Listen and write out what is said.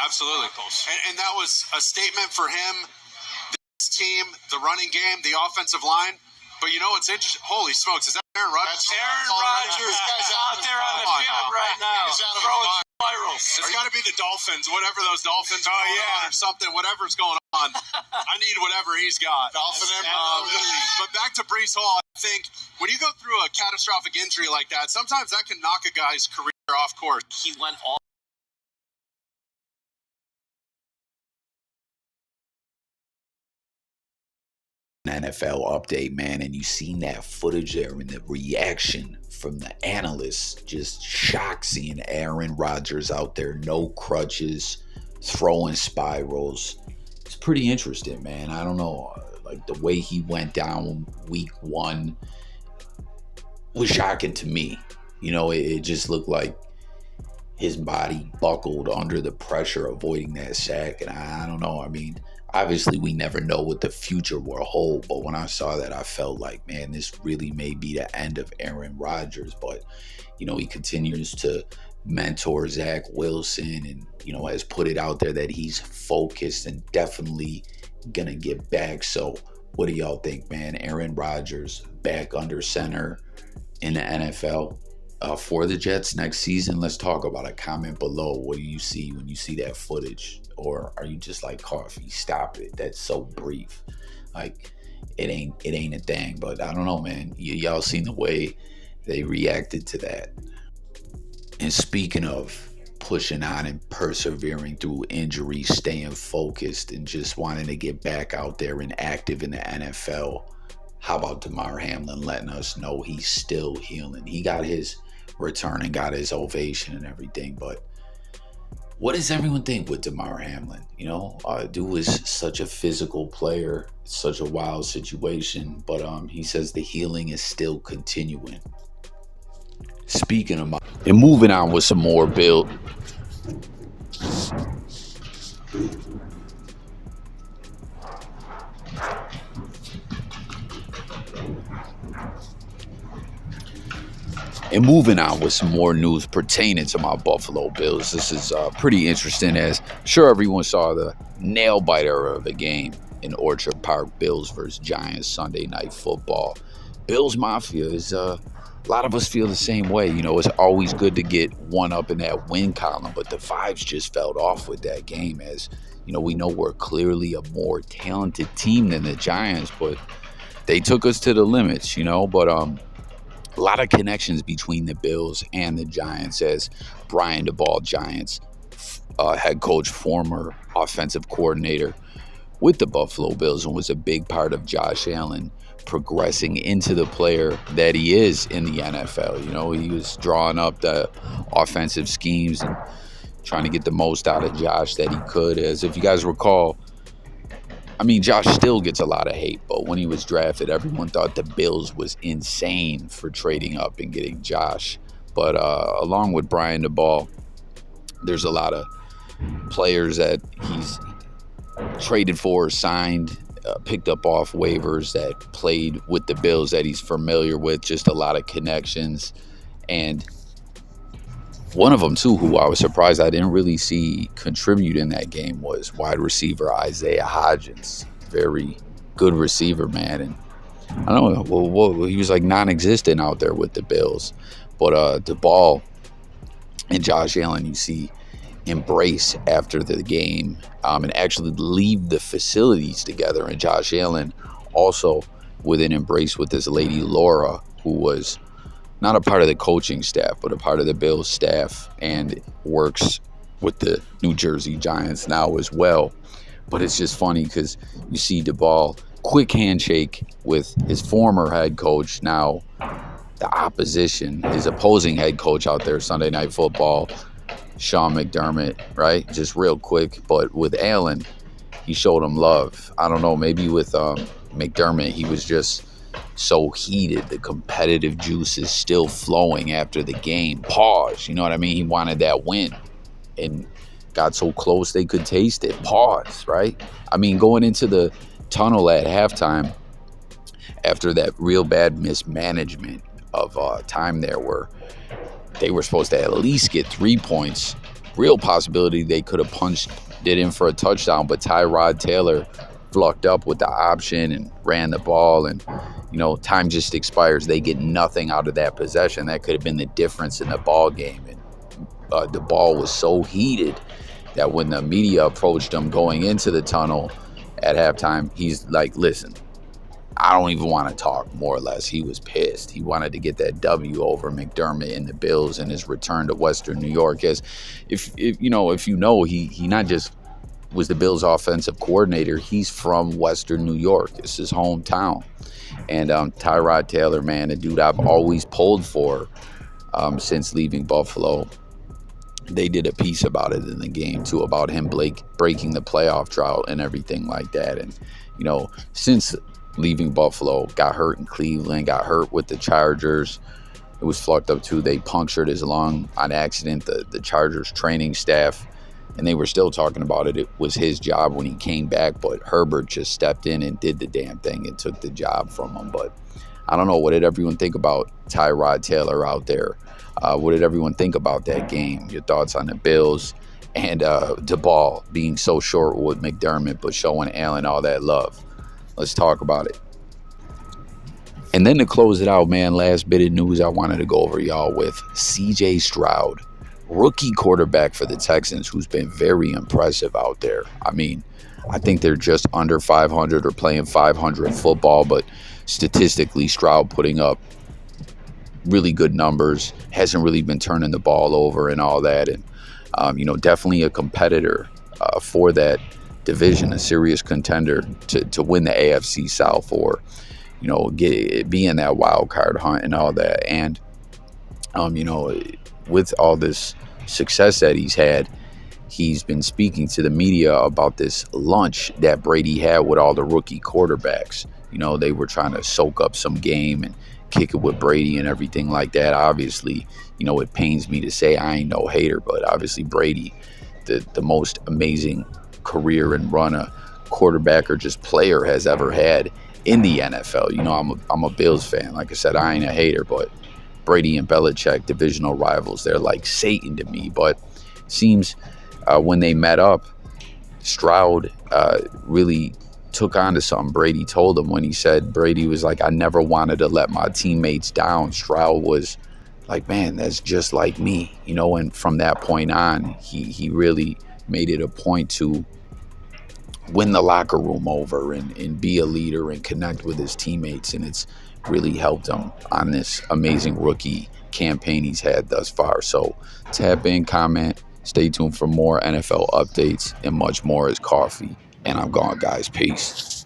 Absolutely. And that was a statement for him, this team, the running game, the offensive line. But you know what's interesting? Holy smokes, is that Aaron Rodgers? Aaron Rodgers out there on the field right now. Throwing spirals. It's got to be the Dolphins, whatever those Dolphins are or something, whatever's going on. I need whatever he's got. But back to Breece Hall, I think when you go through a catastrophic injury like that, sometimes that can knock a guy's career off course. He went all NFL update, man, and you seen that footage there and the reaction from the analysts. Just shocked seeing Aaron Rodgers out there, no crutches, throwing spirals. It's pretty interesting, man. I don't know, like the way he went down week 1 was shocking to me. You know, it just looked like his body buckled under the pressure, avoiding that sack. And I don't know, I mean, obviously, we never know what the future will hold, but when I saw that, I felt like, man, this really may be the end of Aaron Rodgers. But, you know, he continues to mentor Zach Wilson and, you know, has put it out there that he's focused and definitely going to get back. So what do y'all think, man? Aaron Rodgers back under center in the NFL for the Jets next season? Let's talk about it. Comment below. What do you see when you see that footage? Or are you just like, Coffee, stop it? That's so brief. Like, it ain't a thing. But I don't know, man. Y'all seen the way they reacted to that. And speaking of pushing on and persevering through injury, staying focused, and just wanting to get back out there and active in the NFL, how about Damar Hamlin letting us know he's still healing? He got his return and got his ovation and everything, but what does everyone think with Damar Hamlin? You know, dude is such a physical player. It's such a wild situation, but he says the healing is still continuing. Speaking of and moving on with some more build. And moving on with some more news pertaining to my Buffalo Bills. This is pretty interesting, as I'm sure everyone saw the nail-biter of the game in Orchard Park, Bills versus Giants Sunday Night Football. Bills Mafia is, a lot of us feel the same way. You know, it's always good to get one up in that win column, but the vibes just felt off with that game, as, you know, we know we're clearly a more talented team than the Giants, but they took us to the limits, you know, but a lot of connections between the Bills and the Giants, as Brian Daboll, Giants head coach, former offensive coordinator with the Buffalo Bills, and was a big part of Josh Allen progressing into the player that he is in the NFL. You know, he was drawing up the offensive schemes and trying to get the most out of Josh that he could. As if you guys recall, I mean, Josh still gets a lot of hate, but when he was drafted, everyone thought the Bills was insane for trading up and getting Josh. But along with Brian Daboll, there's a lot of players that he's traded for, signed, picked up off waivers, that played with the Bills that he's familiar with, just a lot of connections. And one of them, too, who I was surprised I didn't really see contribute in that game, was wide receiver Isaiah Hodgins. Very good receiver, man. And I don't know, well, he was like non-existent out there with the Bills. But Daboll and Josh Allen, you see, embrace after the game and actually leave the facilities together. And Josh Allen also with an embrace with this lady, Laura, who was not a part of the coaching staff, but a part of the Bills staff, and works with the New Jersey Giants now as well. But it's just funny because you see Daboll, quick handshake with his former head coach, now the opposition, his opposing head coach out there, Sunday Night Football, Sean McDermott, right? Just real quick. But with Allen, he showed him love. I don't know, maybe with McDermott, he was just so heated. The competitive juice is still flowing after the game. Pause. You know what I mean? He wanted that win and got so close they could taste it. Pause, right? I mean, going into the tunnel at halftime after that real bad mismanagement of time there, where they were supposed to at least get 3 points real possibility they could have punched it in for a touchdown, but Tyrod Taylor flucked up with the option and ran the ball, and time just expires. They get nothing out of that possession. That could have been the difference in the ball game. And the ball was so heated that when the media approached him going into the tunnel at halftime, he's like, listen, I don't even want to talk, more or less. He was pissed. He wanted to get that W over McDermott and the Bills in his return to Western New York. As if he not just was the Bills offensive coordinator, he's from Western New York. It's his hometown. And Tyrod Taylor, man, a dude I've always pulled for since leaving Buffalo. They did a piece about it in the game, too, about him breaking the playoff drought and everything like that. And, since leaving Buffalo, got hurt in Cleveland, got hurt with the Chargers. It was fucked up, too. They punctured his lung on accident, the Chargers training staff. And they were still talking about it. It was his job when he came back, but Herbert just stepped in and did the damn thing and took the job from him. But I don't know. What did everyone think about Tyrod Taylor out there? What did everyone think about that game? Your thoughts on the Bills and Daboll being so short with McDermott, but showing Allen all that love? Let's talk about it. And then to close it out, man, last bit of news I wanted to go over y'all with CJ Stroud, rookie quarterback for the Texans, who's been very impressive out there. I mean, I think they're just under 500 or playing 500 football, but statistically, Stroud putting up really good numbers, hasn't really been turning the ball over and all that. And, definitely a competitor for that division, a serious contender to win the AFC South or, be in that wild card hunt and all that. And, with all this success that he's had, he's been speaking to the media about this lunch that Brady had with all the rookie quarterbacks. They were trying to soak up some game and kick it with Brady and everything like that. Obviously, it pains me to say I ain't no hater, but obviously Brady, the most amazing career and run a quarterback or just player has ever had in the NFL. I'm a Bills fan. Like I said, I ain't a hater, but Brady and Belichick, divisional rivals, they're like Satan to me. But seems when they met up, Stroud really took on to something Brady told him when he said, Brady was like, I never wanted to let my teammates down. Stroud was like, man, that's just like me, and from that point on, he really made it a point to win the locker room over and be a leader and connect with his teammates. And it's really helped him on this amazing rookie campaign he's had thus far. So tap in, comment, stay tuned for more NFL updates and much more. Is coffee. And I'm gone, guys. Peace.